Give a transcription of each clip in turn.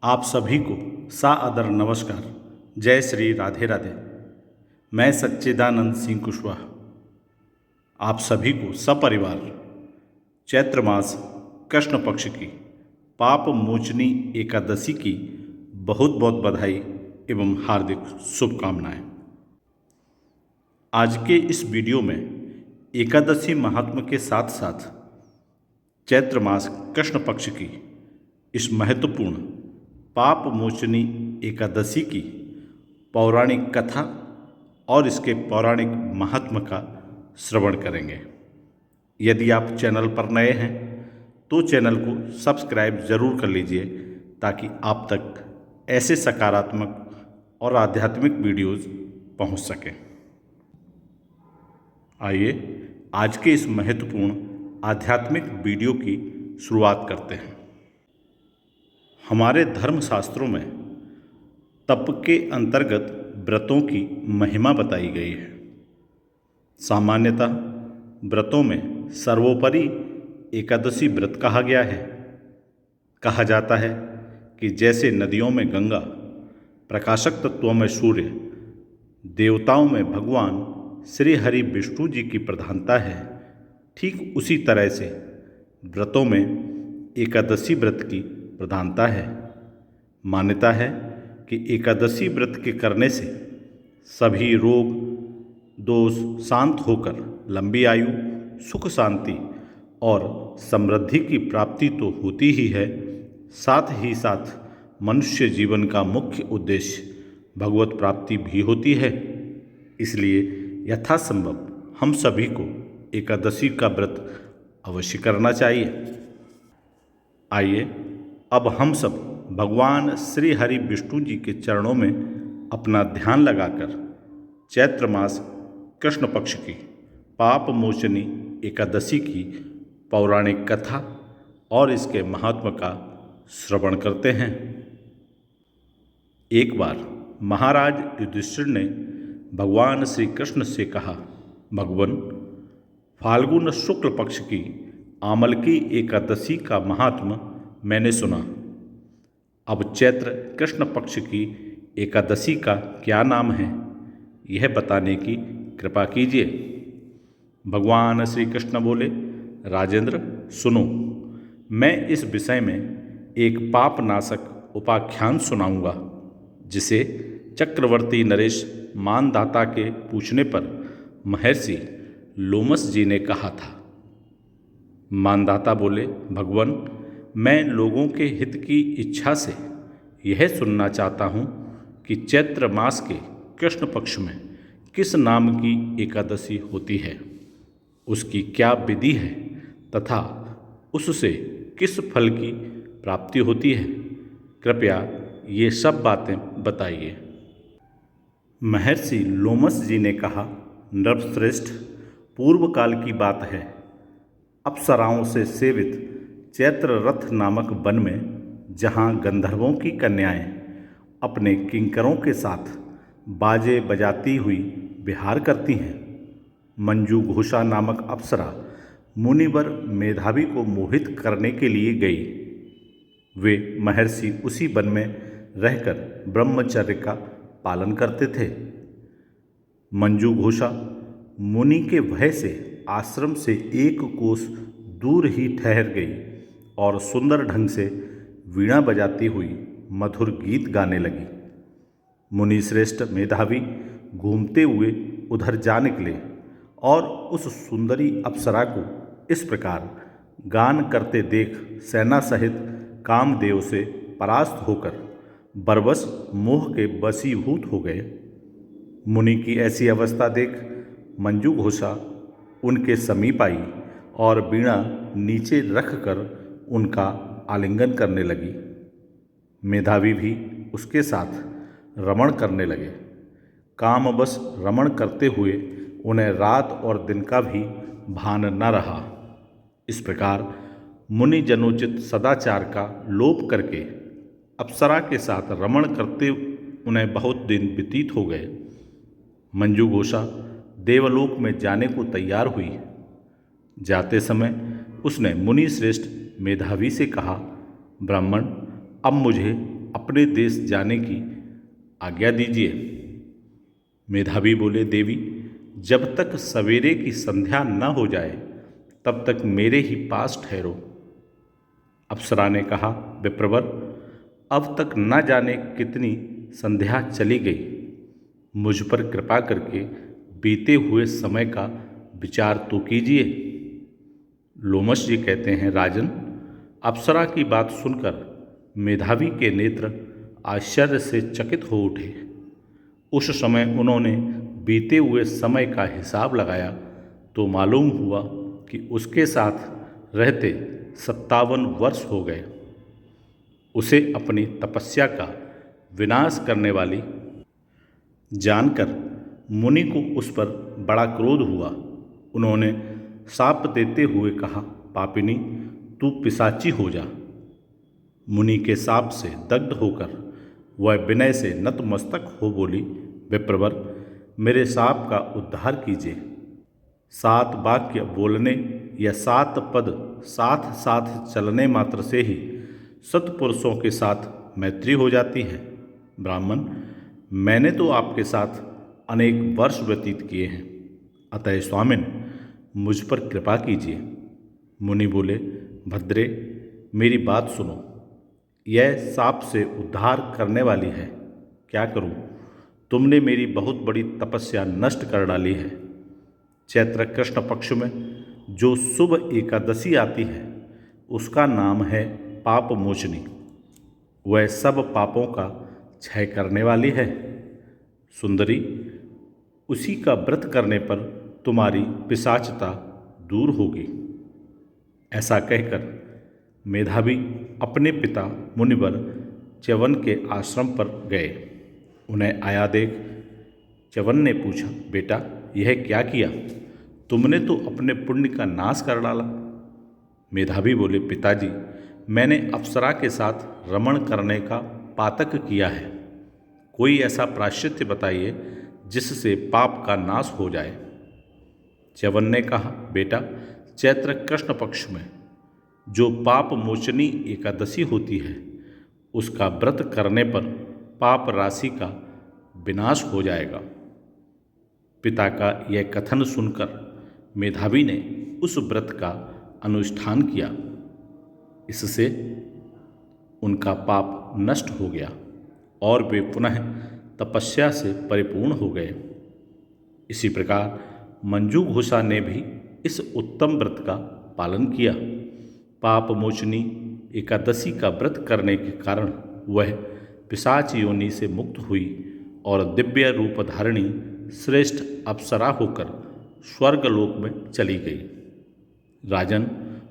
आप सभी को सादर नमस्कार। जय श्री राधे राधे। मैं सच्चिदानंद सिंह कुशवाहा आप सभी को सपरिवार चैत्र मास कृष्ण पक्ष की पाप मोचनी एकादशी की बहुत बहुत बधाई एवं हार्दिक शुभकामनाएं। आज के इस वीडियो में एकादशी महात्म के साथ साथ चैत्र मास कृष्ण पक्ष की इस महत्वपूर्ण पाप मोचनी एकादशी की पौराणिक कथा और इसके पौराणिक महात्म का श्रवण करेंगे। यदि आप चैनल पर नए हैं तो चैनल को सब्सक्राइब ज़रूर कर लीजिए ताकि आप तक ऐसे सकारात्मक और आध्यात्मिक वीडियोज़ पहुंच सकें। आइए आज के इस महत्वपूर्ण आध्यात्मिक वीडियो की शुरुआत करते हैं। हमारे धर्मशास्त्रों में तप के अंतर्गत व्रतों की महिमा बताई गई है। सामान्यतः व्रतों में सर्वोपरि एकादशी व्रत कहा गया है। कहा जाता है कि जैसे नदियों में गंगा, प्रकाशक तत्वों में सूर्य, देवताओं में भगवान श्री हरि विष्णु जी की प्रधानता है, ठीक उसी तरह से व्रतों में एकादशी व्रत की प्रधानता है। मान्यता है कि एकादशी व्रत के करने से सभी रोग दोष शांत होकर लंबी आयु, सुख शांति और समृद्धि की प्राप्ति तो होती ही है, साथ ही साथ मनुष्य जीवन का मुख्य उद्देश्य भगवत प्राप्ति भी होती है। इसलिए यथासंभव हम सभी को एकादशी का व्रत अवश्य करना चाहिए। आइए अब हम सब भगवान श्री हरि विष्णु जी के चरणों में अपना ध्यान लगाकर चैत्र मास कृष्ण पक्ष की पाप मोचनी एकादशी की पौराणिक कथा और इसके महात्म का श्रवण करते हैं। एक बार महाराज युधिष्ठिर ने भगवान श्री कृष्ण से कहा, भगवान, फाल्गुन शुक्ल पक्ष की आमल की एकादशी का महात्म मैंने सुना। अब चैत्र कृष्ण पक्ष की एकादशी का क्या नाम है, यह बताने की कृपा कीजिए। भगवान श्री कृष्ण बोले, राजेंद्र सुनो, मैं इस विषय में एक पापनाशक उपाख्यान सुनाऊंगा जिसे चक्रवर्ती नरेश मानदाता के पूछने पर महर्षि लोमस जी ने कहा था। मानदाता बोले, भगवान, मैं लोगों के हित की इच्छा से यह सुनना चाहता हूँ कि चैत्र मास के कृष्ण पक्ष में किस नाम की एकादशी होती है, उसकी क्या विधि है तथा उससे किस फल की प्राप्ति होती है। कृपया ये सब बातें बताइए। महर्षि लोमस जी ने कहा, नृपश्रेष्ठ, पूर्व काल की बात है। अप्सराओं से सेवित चैत्र रथ नामक वन में, जहाँ गंधर्वों की कन्याएं अपने किंकरों के साथ बाजे बजाती हुई विहार करती हैं, मंजू घोषा नामक अप्सरा मुनिवर मेधावी को मोहित करने के लिए गई। वे महर्षि उसी वन में रहकर ब्रह्मचर्य का पालन करते थे। मंजू घोषा मुनि के भय से आश्रम से एक कोस दूर ही ठहर गई और सुंदर ढंग से वीणा बजाती हुई मधुर गीत गाने लगी। मुनि श्रेष्ठ मेधावी घूमते हुए उधर जा निकले और उस सुंदरी अप्सरा को इस प्रकार गान करते देख सेना सहित कामदेव से परास्त होकर बरबस मोह के वशीभूत हो गए। मुनि की ऐसी अवस्था देख मंजू घोषा उनके समीप आई और वीणा नीचे रखकर उनका आलिंगन करने लगी। मेधावी भी उसके साथ रमण करने लगे। कामवश रमण करते हुए उन्हें रात और दिन का भी भान न रहा। इस प्रकार मुनि जनोचित सदाचार का लोप करके अप्सरा के साथ रमण करते उन्हें बहुत दिन व्यतीत हो गए। मंजू घोषा देवलोक में जाने को तैयार हुई। जाते समय उसने मुनि श्रेष्ठ मेधावी से कहा, ब्राह्मण, अब मुझे अपने देश जाने की आज्ञा दीजिए। मेधावी बोले, देवी, जब तक सवेरे की संध्या न हो जाए तब तक मेरे ही पास ठहरो। अप्सरा ने कहा, विप्रवर, अब तक न जाने कितनी संध्या चली गई। मुझ पर कृपा करके बीते हुए समय का विचार तो कीजिए। लोमश जी कहते हैं, राजन, अप्सरा की बात सुनकर मेधावी के नेत्र आश्चर्य से चकित हो उठे। उस समय उन्होंने बीते हुए समय का हिसाब लगाया तो मालूम हुआ कि उसके साथ रहते 57 वर्ष हो गए। उसे अपनी तपस्या का विनाश करने वाली जानकर मुनि को उस पर बड़ा क्रोध हुआ। उन्होंने शाप देते हुए कहा, पापिनी, तू पिशाची हो जा। मुनि के शाप से दग्ध होकर वह विनय से नतमस्तक हो बोली, विप्रवर, मेरे शाप का उद्धार कीजिए। 7 वाक्य बोलने या 7 पद साथ साथ चलने मात्र से ही सत्पुरुषों के साथ मैत्री हो जाती है। ब्राह्मण, मैंने तो आपके साथ अनेक वर्ष व्यतीत किए हैं, अतः स्वामिन, मुझ पर कृपा कीजिए। मुनि बोले, भद्रे, मेरी बात सुनो। यह शाप से उद्धार करने वाली है। क्या करूं? तुमने मेरी बहुत बड़ी तपस्या नष्ट कर डाली है। चैत्र कृष्ण पक्ष में जो शुभ एकादशी आती है उसका नाम है पाप मोचनी। वह सब पापों का क्षय करने वाली है। सुंदरी, उसी का व्रत करने पर तुम्हारी पिशाचता दूर होगी। ऐसा कहकर मेधावी अपने पिता मुनिवर च्यवन के आश्रम पर गए। उन्हें आया देख च्यवन ने पूछा, बेटा, यह क्या किया? तुमने तो अपने पुण्य का नाश कर डाला। मेधावी बोले, पिताजी, मैंने अप्सरा के साथ रमण करने का पातक किया है। कोई ऐसा प्रायश्चित्त बताइए जिससे पाप का नाश हो जाए। च्यवन ने कहा, बेटा, चैत्र कृष्ण पक्ष में जो पाप मोचनी एकादशी होती है उसका व्रत करने पर पाप राशि का विनाश हो जाएगा। पिता का यह कथन सुनकर मेधावी ने उस व्रत का अनुष्ठान किया। इससे उनका पाप नष्ट हो गया और वे पुनः तपस्या से परिपूर्ण हो गए। इसी प्रकार मंजू घोषा ने भी इस उत्तम व्रत का पालन किया। पाप मोचनी एकादशी का व्रत करने के कारण वह पिशाच योनि से मुक्त हुई और दिव्य रूप धारिणी श्रेष्ठ अप्सरा होकर स्वर्गलोक में चली गई। राजन,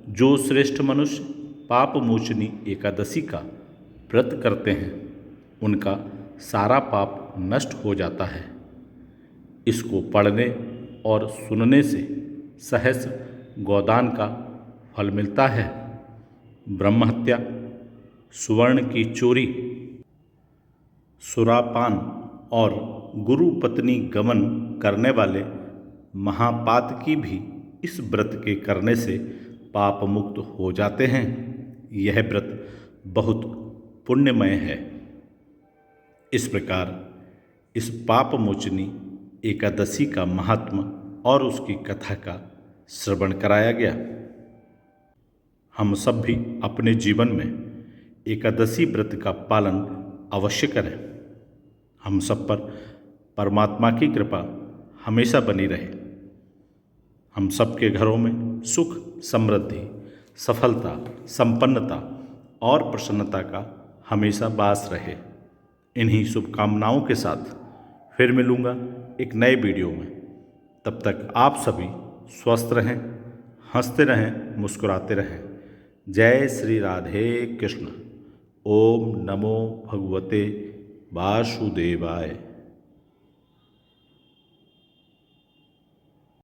जो श्रेष्ठ मनुष्य पाप मोचनी एकादशी का व्रत करते हैं उनका सारा पाप नष्ट हो जाता है। इसको पढ़ने और सुनने से सहस्र गोदान का फल मिलता है। ब्रह्महत्या, सुवर्ण की चोरी, सुरापान और गुरु पत्नी गमन करने वाले महापातकी भी इस व्रत के करने से पाप मुक्त हो जाते हैं। यह व्रत बहुत पुण्यमय है। इस प्रकार इस पाप मोचनी एकादशी का महात्म और उसकी कथा का श्रवण कराया गया। हम सब भी अपने जीवन में एकादशी व्रत का पालन अवश्य करें। हम सब पर परमात्मा की कृपा हमेशा बनी रहे। हम सबके घरों में सुख, समृद्धि, सफलता, संपन्नता और प्रसन्नता का हमेशा वास रहे। इन्हीं शुभकामनाओं के साथ फिर मिलूँगा एक नए वीडियो में। तब तक आप सभी स्वस्थ रहें, हंसते रहें, मुस्कुराते रहें। जय श्री राधे कृष्ण। ओम नमो भगवते वासुदेवाय।